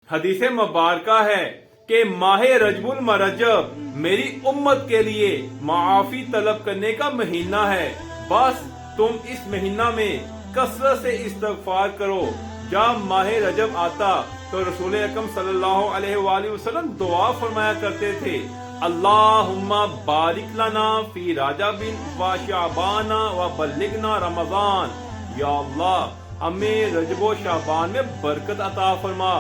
حدیث مبارکہ ہے کہ ماہ رجب المرجب میری امت کے لیے معافی طلب کرنے کا مہینہ ہے۔ بس تم اس مہینہ میں کثرت سے استغفار کرو۔ جب ماہ رجب آتا تو رسول اکرم صلی اللہ علیہ وآلہ وسلم دعا فرمایا کرتے تھے، اللہم بارک لنا فی رجب و شعبان و بلغنا رمضان۔ یا اللہ ہمیں رجب و شعبان میں برکت عطا فرما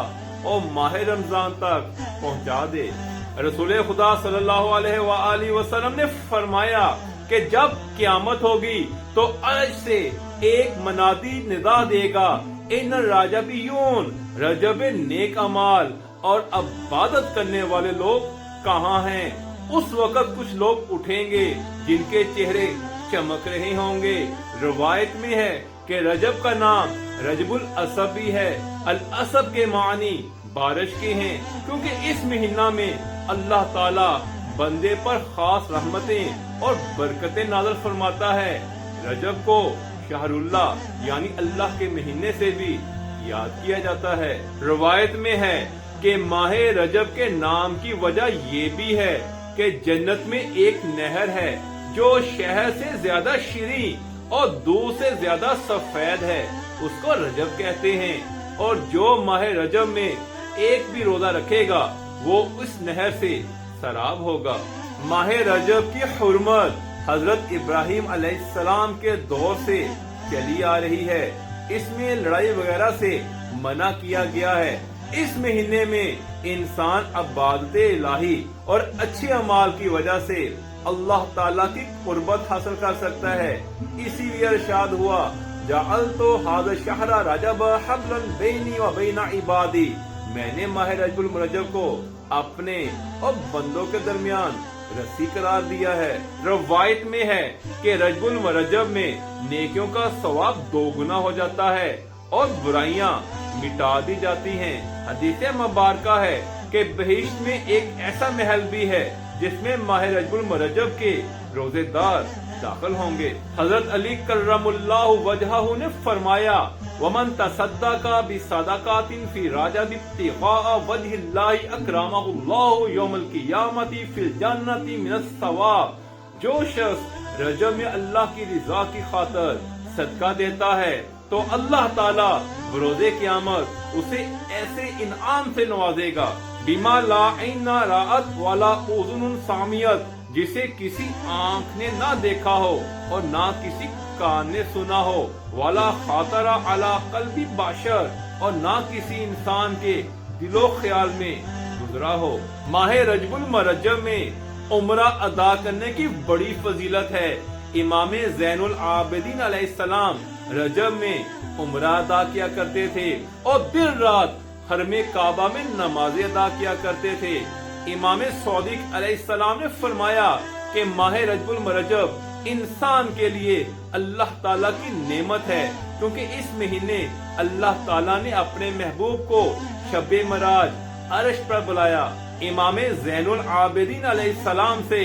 اور ماہ رمضان تک پہنچا دے۔ رسول خدا صلی اللہ علیہ وآلہ وسلم نے فرمایا کہ جب قیامت ہوگی تو عرش سے ایک منادی ندا دے گا، ان الرجبیون، رجب نیک اعمال اور عبادت کرنے والے لوگ کہاں ہیں؟ اس وقت کچھ لوگ اٹھیں گے جن کے چہرے چمک رہے ہوں گے۔ روایت میں ہے کہ رجب کا نام رجب الاسب بھی ہے۔ الاسب کے معنی بارش کے ہیں، کیونکہ اس مہینہ میں اللہ تعالی بندے پر خاص رحمتیں اور برکتیں نازل فرماتا ہے۔ رجب کو شہر اللہ یعنی اللہ کے مہینے سے بھی یاد کیا جاتا ہے۔ روایت میں ہے کہ ماہ رجب کے نام کی وجہ یہ بھی ہے کہ جنت میں ایک نہر ہے جو شہد سے زیادہ شیریں اور دودھ سے زیادہ سفید ہے، اس کو رجب کہتے ہیں۔ اور جو ماہ رجب میں ایک بھی روزہ رکھے گا وہ اس نہر سے سراب ہوگا۔ ماہ رجب کی حرمت حضرت ابراہیم علیہ السلام کے دور سے چلی آ رہی ہے۔ اس میں لڑائی وغیرہ سے منع کیا گیا ہے۔ اس مہینے میں انسان عبادت الہی اور اچھے اعمال کی وجہ سے اللہ تعالیٰ کی قربت حاصل کر سکتا ہے۔ اسی لیے ارشاد ہوا، جعلت ھذا الشہر رجب حبلا بینی و بین عبادی، میں نے ماہ رجب المرجب کو اپنے اور بندوں کے درمیان رسی قرار دیا ہے۔ روایت میں ہے کہ رجب المرجب میں نیکیوں کا ثواب دوگنا ہو جاتا ہے اور برائیاں مٹا دی جاتی ہیں۔ حدیث مبارکہ ہے کہ بہشت میں ایک ایسا محل بھی ہے جس میں ماہ رجب المرجب کے روزے دار داخل ہوں گے۔ حضرت علی کرم اللہ وجہہ نے فرمایا، ومن تصدق بصدقۃ فی رجب ابتغاء وجہ اللہ اکرمہ اللہ یوم القیامۃ فی الجنۃ من الثواب، جو شخص رجب میں اللہ کی رضا کی خاطر صدقہ دیتا ہے تو اللہ تعالی بروز قیامت اسے ایسے انعام سے نوازے گا، بما لا عین رأت ولا اذن سمعت، جسے کسی آنکھ نے نہ دیکھا ہو اور نہ کسی کان نے سنا ہو، ولا خاطر علی قلب بشر، اور نہ کسی انسان کے دل و خیال میں گزرا ہو۔ ماہ رجب المرجب میں عمرہ ادا کرنے کی بڑی فضیلت ہے۔ امام زین العابدین علیہ السلام رجب میں عمرہ ادا کیا کرتے تھے اور دن رات حرم کعبہ میں نمازیں ادا کیا کرتے تھے۔ امام صادق علیہ السلام نے فرمایا کہ ماہ رجب المرجب انسان کے لیے اللہ تعالیٰ کی نعمت ہے، کیونکہ اس مہینے اللہ تعالیٰ نے اپنے محبوب کو شب معراج عرش پر بلایا۔ امام زین العابدین علیہ السلام سے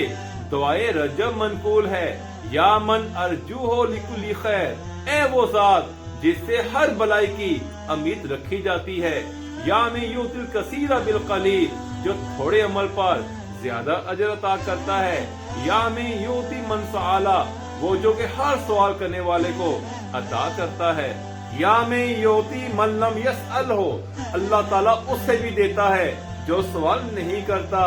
دعائے رجب منقول ہے، یا من ارجوہ لکل خیر، اے وہ ذات جس سے ہر بلائی کی امید رکھی جاتی ہے، یا من یؤتی الکثیر بالقلیل، جو تھوڑے عمل پر زیادہ اجر عطا کرتا ہے، یا من یؤتی من سأل، وہ جو کہ ہر سوال کرنے والے کو عطا کرتا ہے، یا من یؤتی من لم یسألہ، اللہ تعالیٰ اس سے بھی دیتا ہے جو سوال نہیں کرتا۔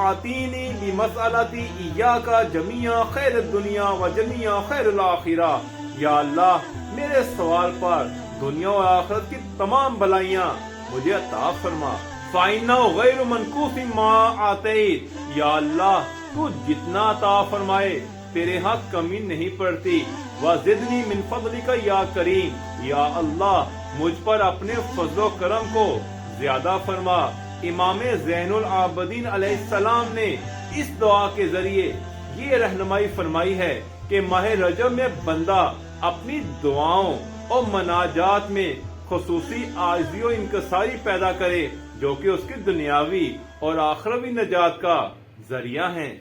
آتینی بمسألتی ایاک جمیع خیر الدنیا و جمیع خیر الآخرہ، یا اللہ میرے سوال پر دنیا اور آخرت کی تمام بلائیاں مجھے عطا فرما۔ فَإِنَّهُ غَيْرُ مَنْقُوصٍ مَا آتَيْتَ، یا اللہ تو جتنا عطا فرمائے تیرے ہاں کمی نہیں پڑتی۔ وَزِدْنِي مِنْ فَضْلِكَ یا کریم، یا اللہ مجھ پر اپنے فضل و کرم کو زیادہ فرما۔ امام زین العابدین علیہ السلام نے اس دعا کے ذریعے یہ رہنمائی فرمائی ہے کہ ماہ رجب میں بندہ اپنی دعاؤں اور مناجات میں خصوصی عاجزی و انکساری پیدا کرے، جو کہ اس کی دنیاوی اور آخروی نجات کا ذریعہ ہیں۔